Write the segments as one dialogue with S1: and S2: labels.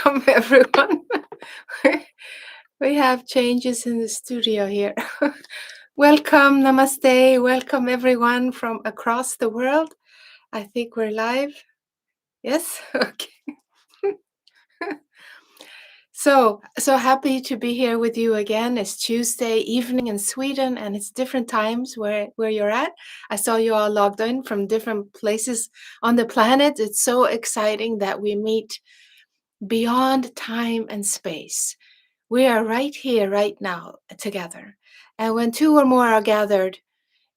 S1: Welcome, everyone. We have changes in the studio here. Welcome, namaste. Welcome, everyone from across the world. I think we're live. Yes? Okay. So happy to be here with you again. It's Tuesday evening in Sweden, and it's different times where you're at. I saw you all logged in from different places on the planet. It's so exciting that we meet beyond time and space. We are right here, right now, together. And when two or more are gathered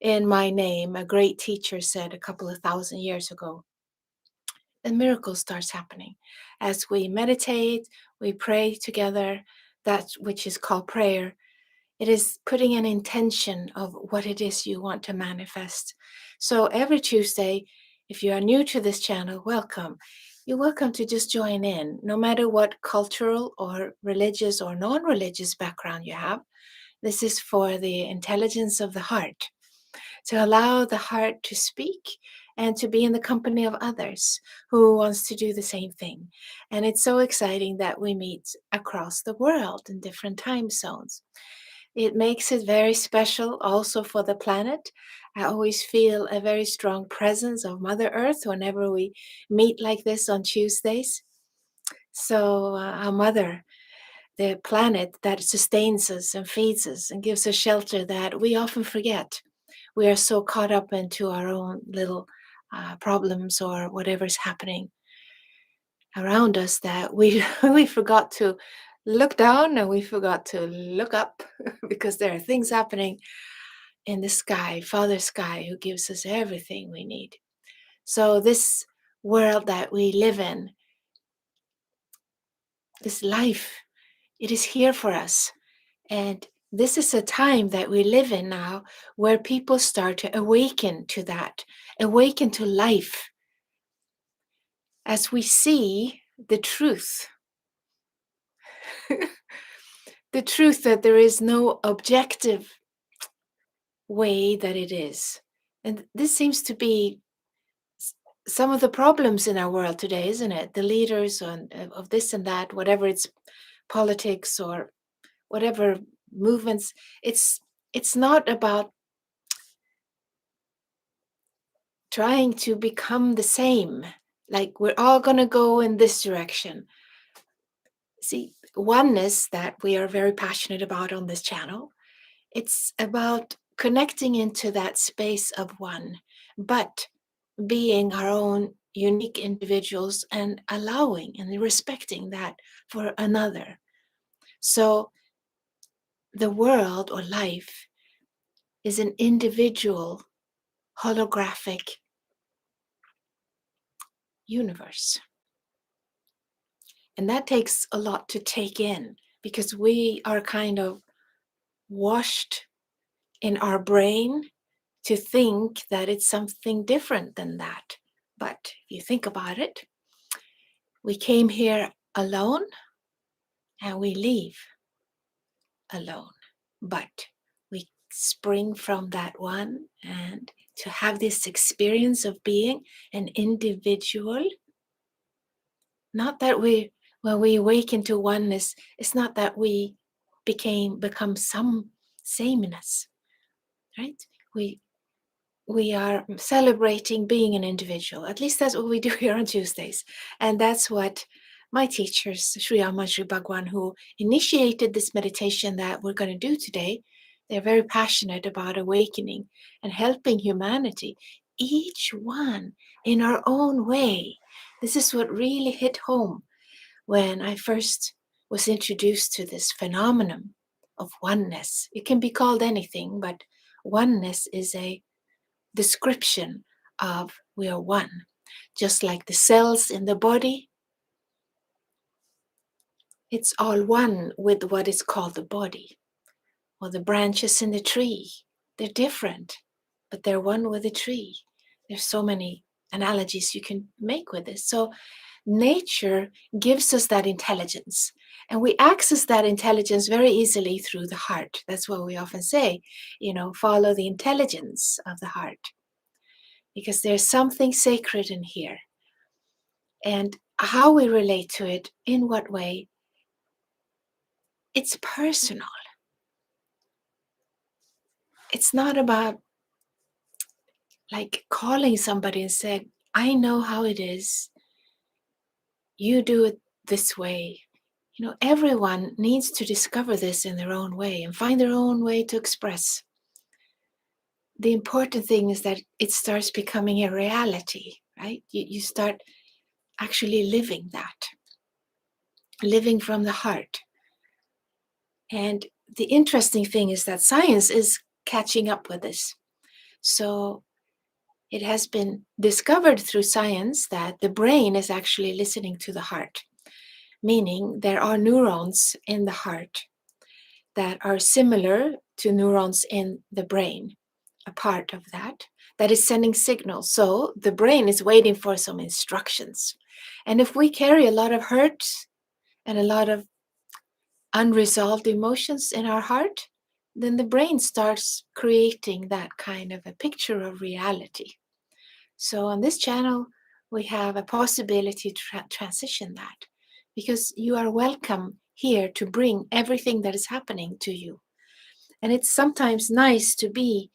S1: in my name, a great teacher said a couple of thousand years ago, a miracle starts happening. As we meditate, we pray together, that which is called prayer. It is putting an intention of what it is you want to manifest. So every Tuesday, if you are new to this channel, welcome. You're welcome to just join in, no matter what cultural or religious or non-religious background you have. This is for the intelligence of the heart, to allow the heart to speak and to be in the company of others who wants to do the same thing. And it's so exciting that we meet across the world in different time zones. It makes it very special also for the planet. I always feel a very strong presence of Mother Earth whenever we meet like this on Tuesdays. So our mother, the planet that sustains us and feeds us and gives us shelter that we often forget. We are so caught up into our own little problems or whatever's happening around us that we we forgot to look down and we forgot to look up because there are things happening in the sky, Father Sky, who gives us everything we need. So this world that we live in, this life, it is here for us. And this is a time that we live in now where people start to awaken to that, awaken to life. As we see the truth, the truth that there is no objective way that it is. And this seems to be some of the problems in our world today, isn't it? The leaders of this and that, whatever it's politics or whatever movements, it's not about trying to become the same, like we're all going to go in this direction. See, oneness that we are very passionate about on this channel, it's about connecting into that space of one, but being our own unique individuals and allowing and respecting that for another. So the world or life is an individual holographic universe. And that takes a lot to take in because we are kind of washed in our brain to think that it's something different than that. But if you think about it, we came here alone and we leave alone. But we spring from that one, and to have this experience of being an individual, not that when we awaken to oneness, it's not that we become some sameness, right? We are celebrating being an individual. At least that's what we do here on Tuesdays. And that's what my teachers, Sri Amma, Sri Bhagavan, who initiated this meditation that we're going to do today, they're very passionate about awakening and helping humanity, each one in our own way. This is what really hit home when I first was introduced to this phenomenon of oneness. It can be called anything, but oneness is a description of we are one. Just like the cells in the body, it's all one with what is called the body. Or the branches in the tree, they're different, but they're one with the tree. There's so many analogies you can make with this. So nature gives us that intelligence, and we access that intelligence very easily through the heart. That's what we often say, follow the intelligence of the heart, because there's something sacred in here. And how we relate to it, in what way, it's personal. It's not about like calling somebody and saying, I know how it is. You do it this way. Everyone needs to discover this in their own way and find their own way to express. The important thing is that it starts becoming a reality, right? You start actually living that, living from the heart. And the interesting thing is that science is catching up with this. So it has been discovered through science that the brain is actually listening to the heart, meaning there are neurons in the heart that are similar to neurons in the brain, a part of that is sending signals. So the brain is waiting for some instructions. And if we carry a lot of hurt and a lot of unresolved emotions in our heart, then the brain starts creating that kind of a picture of reality. So on this channel, we have a possibility to transition that, because you are welcome here to bring everything that is happening to you. And it's sometimes nice to be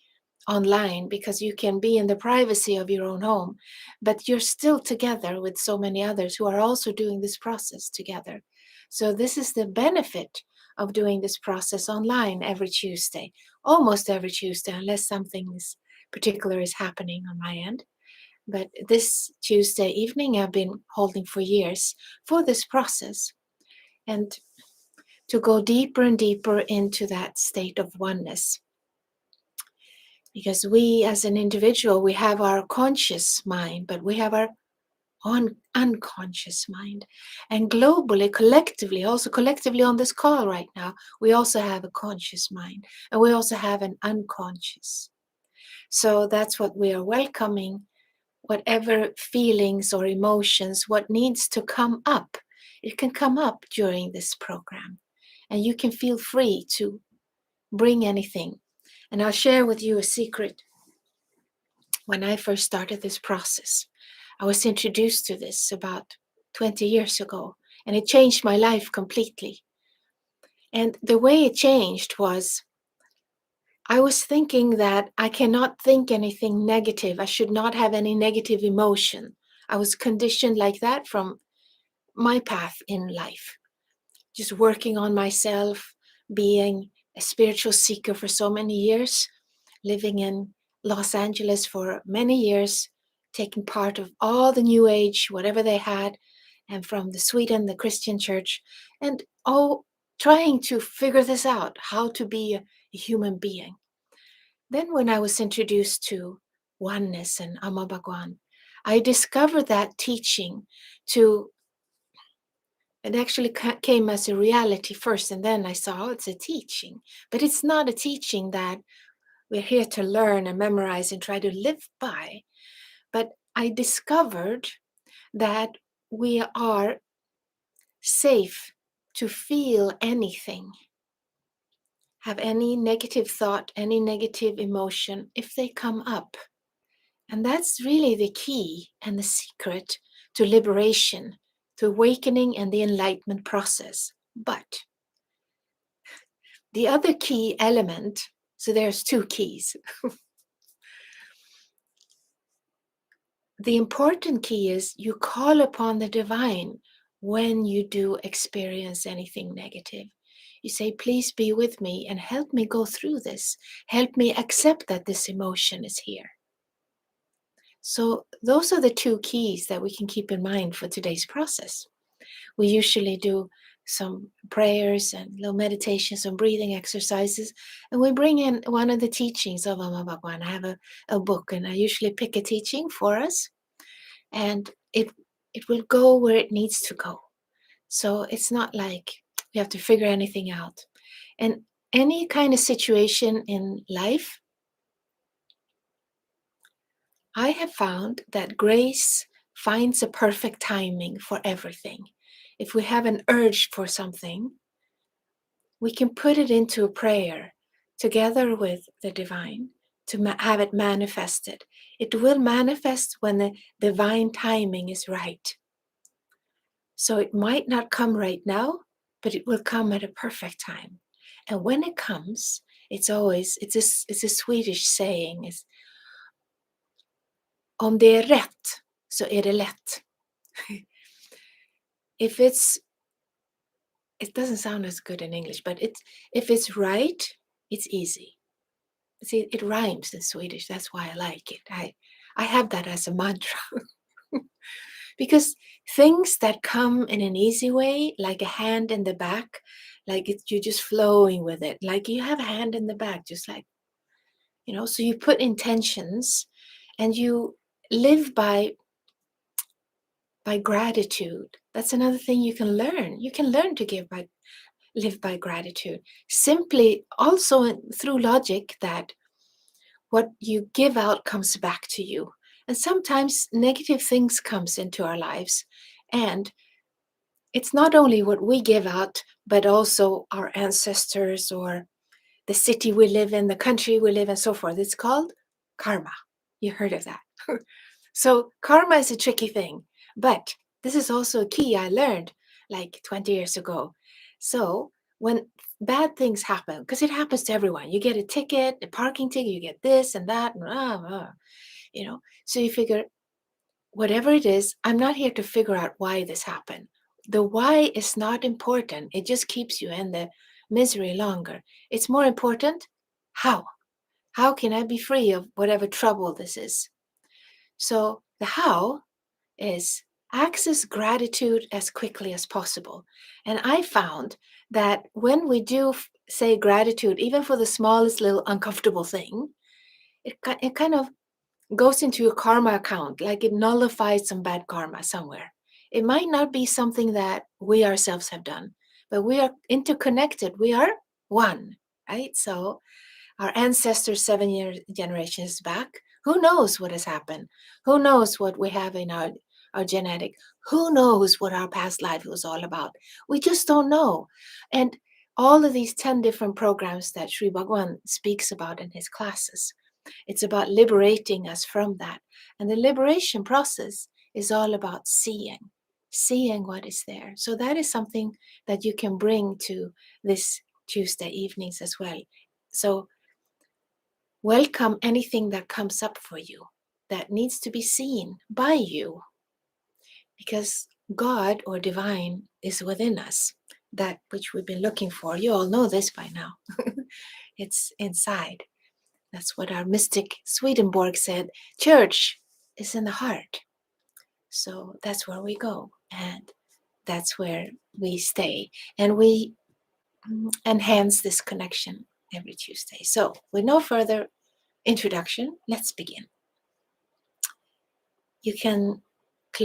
S1: online because you can be in the privacy of your own home, but you're still together with so many others who are also doing this process together. So this is the benefit of doing this process online every Tuesday, almost every Tuesday, unless something is particular is happening on my end. But this Tuesday evening I've been holding for years for this process, and to go deeper and deeper into that state of oneness. Because we as an individual, we have our conscious mind, but we have our unconscious mind. And globally, collectively, also collectively on this call right now, we also have a conscious mind, and we also have an unconscious. So that's what we are welcoming. Whatever feelings or emotions, what needs to come up, it can come up during this program. And you can feel free to bring anything. And I'll share with you a secret. When I first started this process, I was introduced to this about 20 years ago, and it changed my life completely. And the way it changed was, I was thinking that I cannot think anything negative. I should not have any negative emotion. I was conditioned like that from my path in life, just working on myself, being a spiritual seeker for so many years, living in Los Angeles for many years, taking part of all the New Age, whatever they had, and from the Sweden, the Christian church, and trying to figure this out, how to be a human being. Then when I was introduced to oneness and Amma Bhagavan, I discovered that teaching to, it actually came as a reality first, and then I saw, it's a teaching. But it's not a teaching that we're here to learn and memorize and try to live by. But I discovered that we are safe to feel anything, have any negative thought, any negative emotion, if they come up. And that's really the key and the secret to liberation, to awakening and the enlightenment process. But the other key element, so there's two keys. The important key is you call upon the divine when you do experience anything negative. You say, please be with me and help me go through this. Help me accept that this emotion is here. So those are the two keys that we can keep in mind for today's process. We usually do some prayers and little meditations and breathing exercises, and we bring in one of the teachings of Amma Bhagavan. I have a book, and I usually pick a teaching for us, and it will go where it needs to go. So it's not like we have to figure anything out. And any kind of situation in life, I have found that grace finds a perfect timing for everything. If we have an urge for something, we can put it into a prayer together with the divine to have it manifested. It will manifest when the divine timing is right. So it might not come right now, but it will come at a perfect time. And when it comes, it's a Swedish saying, is om det är rätt så är det lätt. It doesn't sound as good in English, but if it's right, it's easy. See, it rhymes in Swedish. That's why I like it. I have that as a mantra. Because things that come in an easy way, like a hand in the back, like you're just flowing with it, like you have a hand in the back, just like, so you put intentions and you live by gratitude. That's another thing you can learn. You can learn to live by gratitude. Simply also through logic that what you give out comes back to you. And sometimes negative things comes into our lives. And it's not only what we give out, but also our ancestors or the city we live in, the country we live in, so forth. It's called karma. You heard of that. So karma is a tricky thing, but this is also a key I learned like 20 years ago. So when bad things happen, because it happens to everyone, you get a ticket, a parking ticket, you get this and that, and so you figure, whatever it is, I'm not here to figure out why this happened. The why is not important. It just keeps you in the misery longer. It's more important, how? How can I be free of whatever trouble this is? So the how is access gratitude as quickly as possible. And I found that when we do say gratitude, even for the smallest little uncomfortable thing, it kind of goes into your karma account, like it nullifies some bad karma somewhere. It might not be something that we ourselves have done, but we are interconnected. We are one, right? So our ancestors 7 generations back, who knows what has happened? Who knows what we have in our genetic? Who knows what our past life was all about? We just don't know. And all of these 10 different programs that Sri Bhagavan speaks about in his classes, it's about liberating us from that. And the liberation process is all about seeing what is there. So that is something that you can bring to this Tuesday evenings as well. So welcome anything that comes up for you that needs to be seen by you, because God or divine is within us, that which we've been looking for. You all know this by now. It's inside. That's what our mystic Swedenborg said. Church is in the heart. So that's where we go, and that's where we stay. And we enhance this connection every Tuesday. So with no further introduction, let's begin. You can close